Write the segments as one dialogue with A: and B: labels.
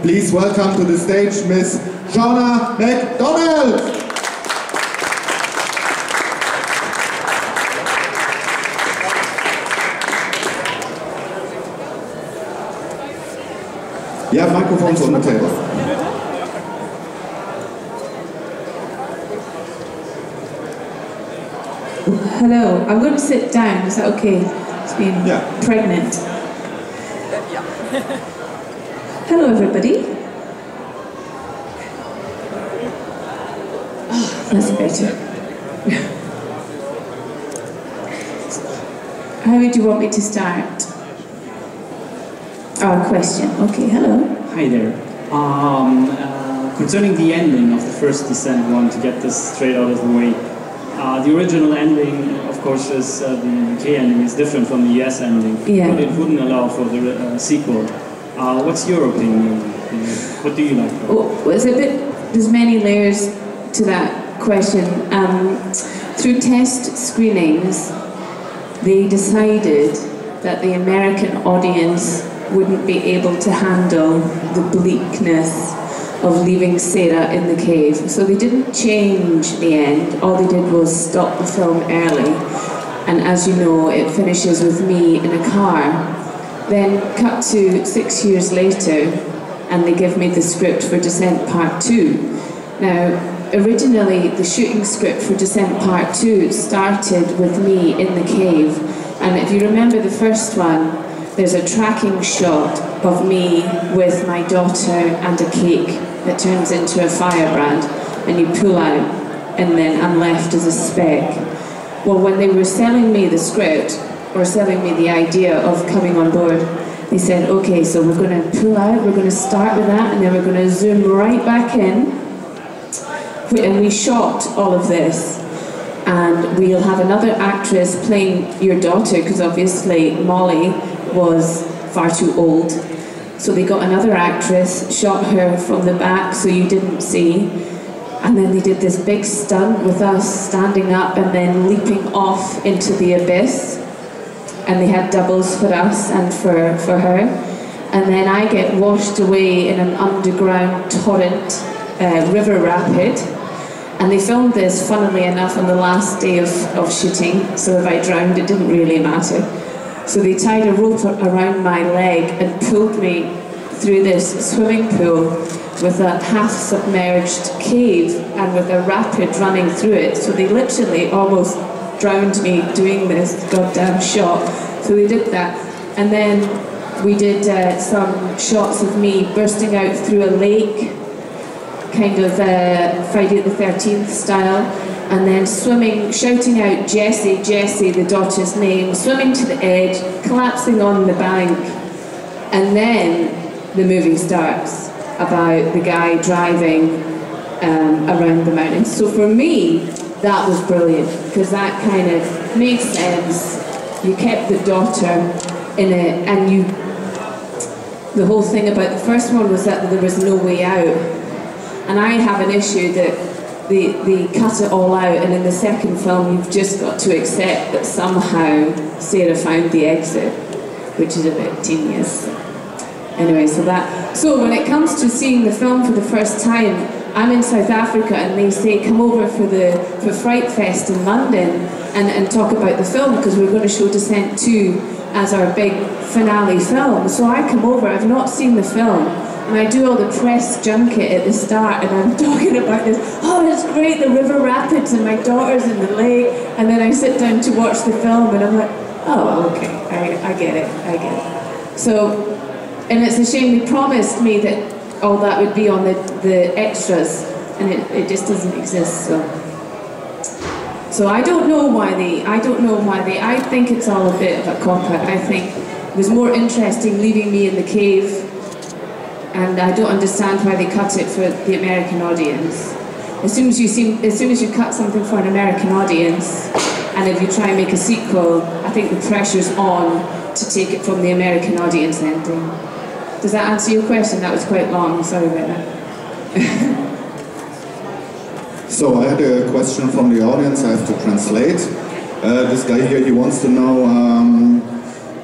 A: Please welcome to the stage Miss Shauna Macdonald. You have microphones on the table.
B: Hello, I'm going to sit down, is that okay? It's being pregnant. Hello everybody. Oh, that's better. How would you want me to start? Oh, a question. Okay, hello.
C: Hi there. Concerning the ending of the first Descent one, to get this straight out of the way, the original ending, of course, is the UK ending is different from the US ending, but it wouldn't allow for the sequel. What's your opinion? What do you like?
B: Well, it's a bit. There's many layers to that question. Through test screenings, they decided that the American audience wouldn't be able to handle the bleakness of leaving Sarah in the cave. So they didn't change the end, all they did was stop the film early. And as you know, it finishes with me in a car. Then cut to 6 years later, and they give me the script for Descent Part 2. Now, originally the shooting script for Descent Part 2 started with me in the cave. And if you remember the first one, there's a tracking shot of me with my daughter and a cake that turns into a firebrand, and you pull out, and then I'm left as a speck. Well, when they were selling me the script, or selling me the idea of coming on board, they said, okay, so we're going to pull out, we're going to start with that, and then we're going to zoom right back in. And we shot all of this. And we'll have another actress playing your daughter, because obviously Molly was far too old. So they got another actress, shot her from the back so you didn't see. And then they did this big stunt with us standing up and then leaping off into the abyss. And they had doubles for us and for her. And then I get washed away in an underground torrent river rapid. And they filmed this, funnily enough, on the last day of shooting, so if I drowned, it didn't really matter. So they tied a rope around my leg and pulled me through this swimming pool with a half-submerged cave and with a rapid running through it. So they literally almost drowned me doing this goddamn shot. So they did that. And then we did some shots of me bursting out through a lake, kind of Friday the 13th style, and then swimming, shouting out Jessie, Jessie, the daughter's name, swimming to the edge, collapsing on the bank, and then the movie starts about the guy driving around the mountains. So for me, that was brilliant, because that kind of makes sense. You kept the daughter in it, and the whole thing about the first one was that there was no way out. And I have an issue that they cut it all out, and in the second film you've just got to accept that somehow Sarah found the exit, which is a bit tedious. Anyway, so when it comes to seeing the film for the first time, I'm in South Africa and they say come over for Fright Fest in London and talk about the film, because we're going to show Descent 2 as our big finale film. So I come over, I've not seen the film, and I do all the press junket at the start, and I'm talking about this, oh, it's great, the river rapids, and my daughter's in the lake, and then I sit down to watch the film, and I'm like, oh, okay, I get it. So, and it's a shame they promised me that all that would be on the extras, and it just doesn't exist, so I don't know why I think it's all a bit of a cop-out. I think it was more interesting leaving me in the cave, and I don't understand why they cut it for the American audience. As soon as you cut something for an American audience, and if you try and make a sequel, I think the pressure's on to take it from the American audience ending. Does that answer your question? That was quite long, sorry about that.
A: So I had a question from the audience I have to translate. This guy here, he wants to know,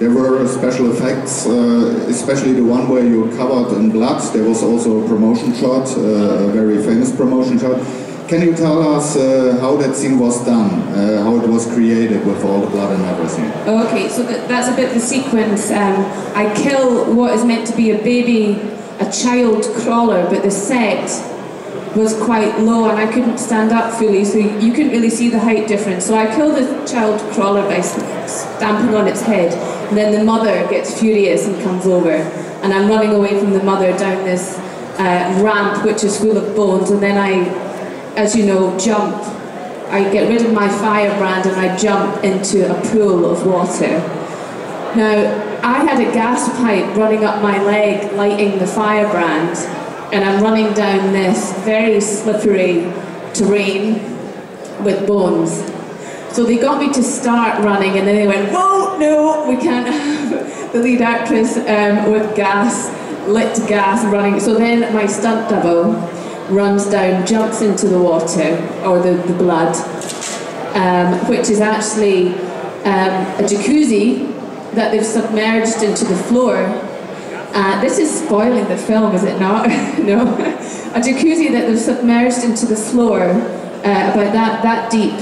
A: There were special effects, especially the one where you're covered in blood. There was also a promotion shot, a very famous promotion shot. Can you tell us how that scene was done, how it was created with all the blood and everything?
B: Okay, so that's a bit the sequence. I kill what is meant to be a baby, a child crawler, but the set was quite low and I couldn't stand up fully, so you couldn't really see the height difference. So I kill the child crawler by stamping on its head, and then the mother gets furious and comes over, and I'm running away from the mother down this ramp which is full of bones, and then I, as you know, jump. I get rid of my firebrand and I jump into a pool of water. Now, I had a gas pipe running up my leg lighting the firebrand, and I'm running down this very slippery terrain with bones. So they got me to start running, and then they went, "Whoa, no, we can't have the lead actress with gas, lit gas running." So then my stunt double runs down, jumps into the water, or the blood, which is actually a jacuzzi that they've submerged into the floor. This is spoiling the film, is it not? No. A jacuzzi that they've submerged into the floor about that deep.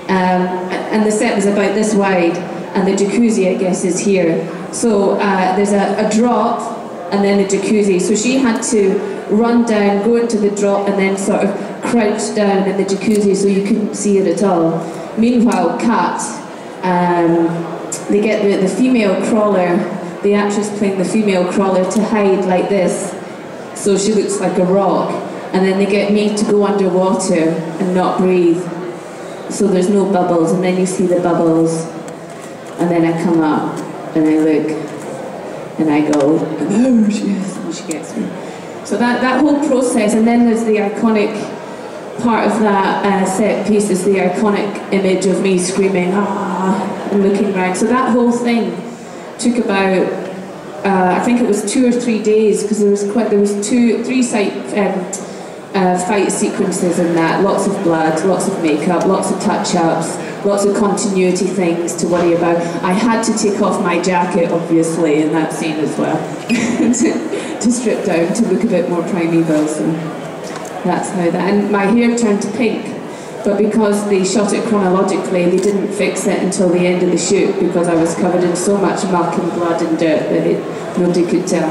B: And the set was about this wide, and the jacuzzi, I guess, is here. So there's a drop, and then a jacuzzi. So she had to run down, go into the drop, and then sort of crouch down in the jacuzzi so you couldn't see it at all. Meanwhile, cut. They get the female crawler, the actress playing the female crawler, to hide like this, so she looks like a rock. And then they get me to go underwater and not breathe, so there's no bubbles, and then you see the bubbles. And then I come up, and I look, and I go, "Oh, she is," and she gets me. So that whole process, and then there's the iconic part of that set piece is the iconic image of me screaming, "Ah," and looking around. So that whole thing took about, I think it was 2 or 3 days, because there was three fight sequences in that. Lots of blood, lots of makeup, lots of touch-ups, lots of continuity things to worry about. I had to take off my jacket, obviously, in that scene as well, to strip down, to look a bit more primeval. So that's how that. And my hair turned to pink, but because they shot it chronologically, they didn't fix it until the end of the shoot, because I was covered in so much muck and blood and dirt that nobody could tell.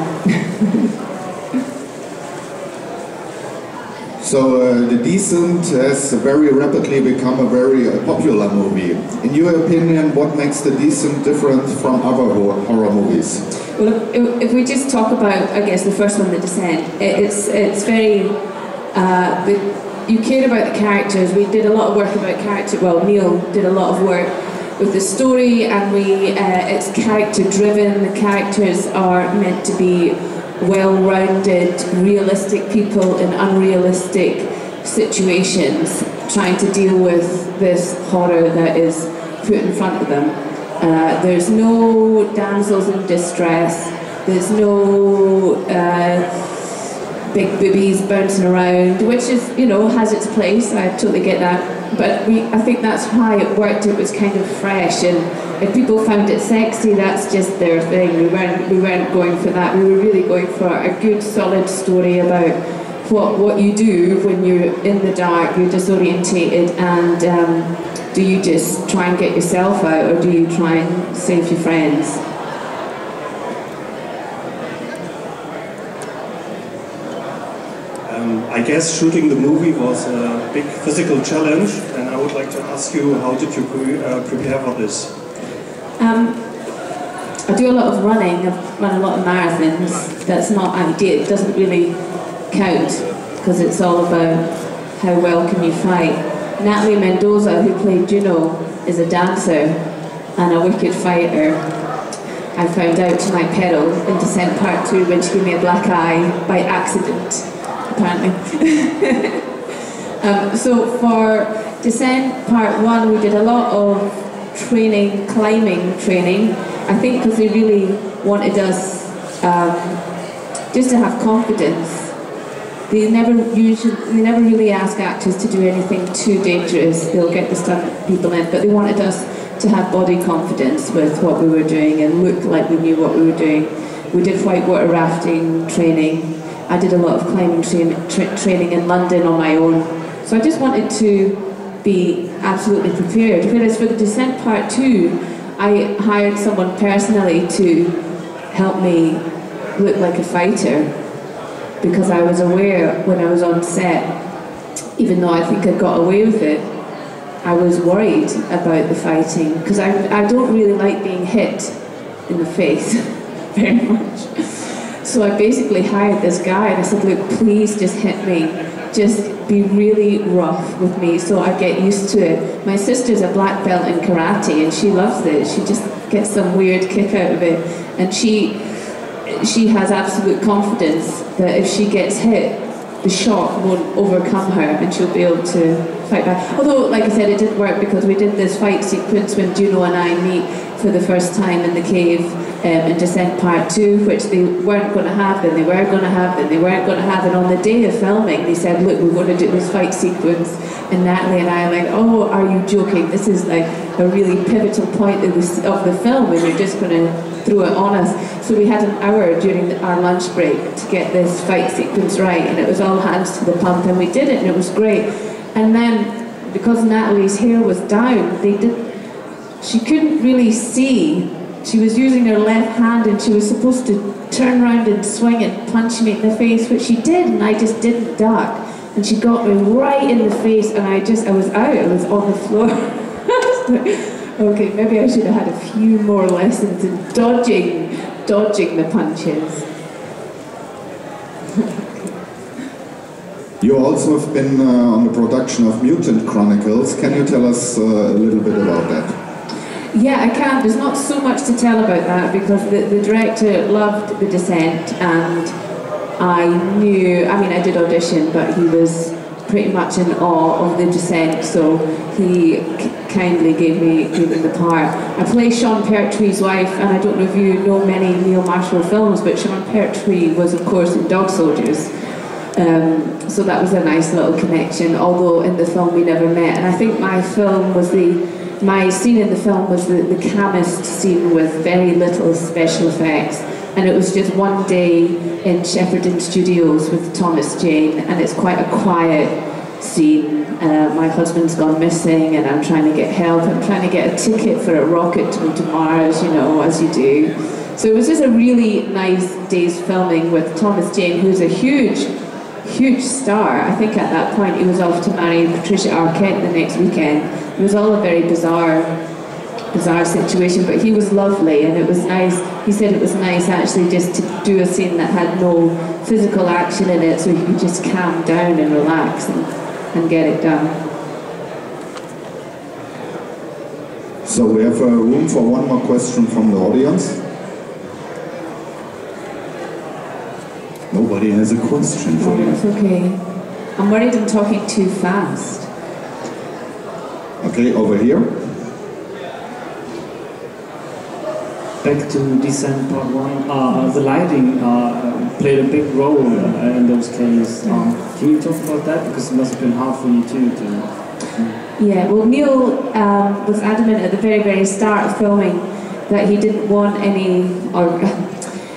A: So The Descent has very rapidly become a very popular movie. In your opinion, what makes The Descent different from other horror movies?
B: Well, if we just talk about, I guess, the first one, The Descent, it's very... you care about the characters. We did a lot of work about character. Well, Neil did a lot of work with the story, and it's character-driven. The characters are meant to be well-rounded, realistic people in unrealistic situations, trying to deal with this horror that is put in front of them. There's no damsels in distress. There's no big boobies bouncing around, which is, you know, has its place. I totally get that. But I think that's why it worked. It was kind of fresh, and if people found it sexy, that's just their thing. We weren't going for that. We were really going for a good, solid story about what you do when you're in the dark, you're disorientated, and do you just try and get yourself out, or do you try and save your friends?
D: I guess shooting the movie was a big physical challenge, and I would like to ask you, how did you prepare for this?
B: I do a lot of running. I've run a lot of marathons. That's not ideal. It doesn't really count, because it's all about how well can you fight. Natalie Mendoza, who played Juno, is a dancer and a wicked fighter. I found out to my peril in Descent Part 2 when she gave me a black eye by accident, apparently. So for Descent Part 1, we did a lot of training, climbing training. I think because they really wanted us just to have confidence. They never really ask actors to do anything too dangerous. They'll get the stunt people in, but they wanted us to have body confidence with what we were doing and look like we knew what we were doing. We did whitewater rafting training. I did a lot of climbing training in London on my own. So I just wanted to be absolutely prepared. Whereas for the descent part 2, I hired someone personally to help me look like a fighter, because I was aware when I was on set, even though I think I got away with it, I was worried about the fighting, because I don't really like being hit in the face very much. So I basically hired this guy and I said, look, please just hit me. Just be really rough with me so I get used to it. My sister's a black belt in karate and she loves it. She just gets some weird kick out of it. And she has absolute confidence that if she gets hit, the shock won't overcome her and she'll be able to fight back. Although, like I said, it didn't work because we did this fight sequence when Juno and I meet for the first time in the cave in Descent Part 2, which they weren't going to have, then they were going to have, then they weren't going to have. And on the day of filming, they said, look, we're going to do this fight sequence. And Natalie and I are like, oh, are you joking? This is like a really pivotal point of the film and you're just going to throw it on us. So we had an hour during our lunch break to get this fight sequence right, and it was all hands to the pump, and we did it, and it was great. And then, because Natalie's hair was down, she couldn't really see. She was using her left hand, and she was supposed to turn around and swing and punch me in the face, which she did, and I just didn't duck. And she got me right in the face, and I was out, I was on the floor. Okay, maybe I should have had a few more lessons in dodging the punches.
A: You also have been on the production of Mutant Chronicles. Can you tell us a little bit about that?
B: Yeah, I can. There's not so much to tell about that because the director loved The Descent, and I did audition, but he was pretty much in awe of The Descent, so he kindly gave me the part. I play Sean Pertwee's wife, and I don't know if you know many Neil Marshall films, but Sean Pertwee was, of course, in Dog Soldiers. So that was a nice little connection, although in the film we never met. And I think my scene in the film was the calmest scene with very little special effects. And it was just one day in Shepperton Studios with Thomas Jane, and it's quite a quiet scene. My husband's gone missing and I'm trying to get help. I'm trying to get a ticket for a rocket to go to Mars, you know, as you do. So it was just a really nice day's filming with Thomas Jane, who's a huge star. I think at that point he was off to marry Patricia Arquette the next weekend. It was all a very bizarre situation, but he was lovely and it was nice. He said it was nice actually just to do a scene that had no physical action in it, so he could just calm down and relax and get it done.
A: So we have room for one more question from the audience. Nobody has a question for you.
B: It's okay. I'm worried I'm talking too fast.
A: Okay, over here.
C: Back to Descent Part 1, the lighting played a big role in those cases. Can you talk about that? Because it must have been hard for you too to...
B: Yeah, well, Neil was adamant at the very, very start of filming that he didn't want any, or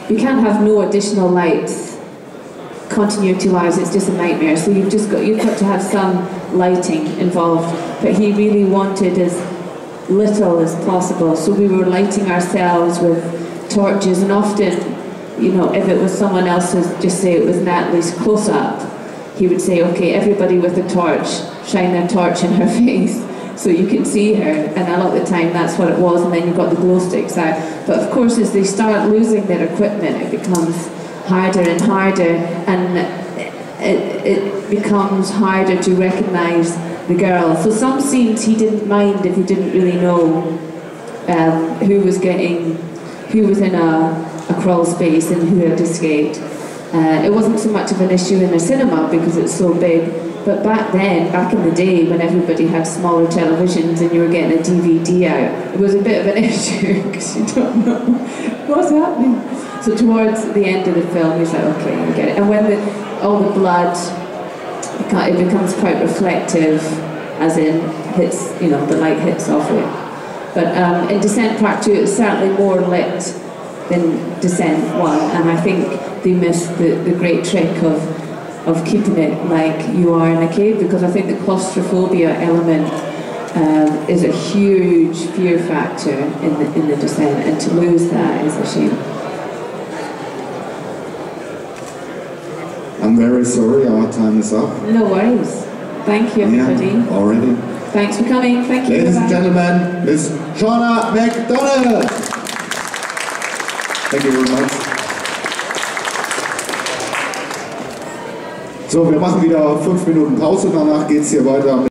B: you can't have no additional lights. Continuity-wise, it's just a nightmare. So you've got to have some lighting involved. But he really wanted as little as possible. So we were lighting ourselves with torches, and often, you know, if it was someone else's, just say it was Natalie's close-up, he would say, okay, everybody with a torch, shine their torch in her face so you can see her. And a lot of the time that's what it was, and then you've got the glow sticks out. But of course, as they start losing their equipment, it becomes harder and harder, and it becomes harder to recognise the girl. So some scenes he didn't mind if he didn't really know who was in a crawl space and who had escaped. It wasn't so much of an issue in the cinema because it's so big, but back in the day when everybody had smaller televisions and you were getting a DVD out, it was a bit of an issue because you don't know what's happening. So towards the end of the film, he's like, okay, I get it. And when all the blood, it becomes quite reflective, as in hits, you know, the light hits off it. But in Descent Part 2, it's certainly more lit than Descent 1, and I think they missed the great trick of keeping it like you are in a cave, because I think the claustrophobia element is a huge fear factor in the Descent, and to lose that is a shame.
A: I'm very sorry, our time is up.
B: No worries. Thank you, everybody.
A: Yeah, already.
B: Thanks for coming. Thank you.
A: Ladies and gentlemen, Miss Shauna Macdonald. Thank you very much. So, wir machen wieder 5 Minuten Pause, danach geht es hier weiter mit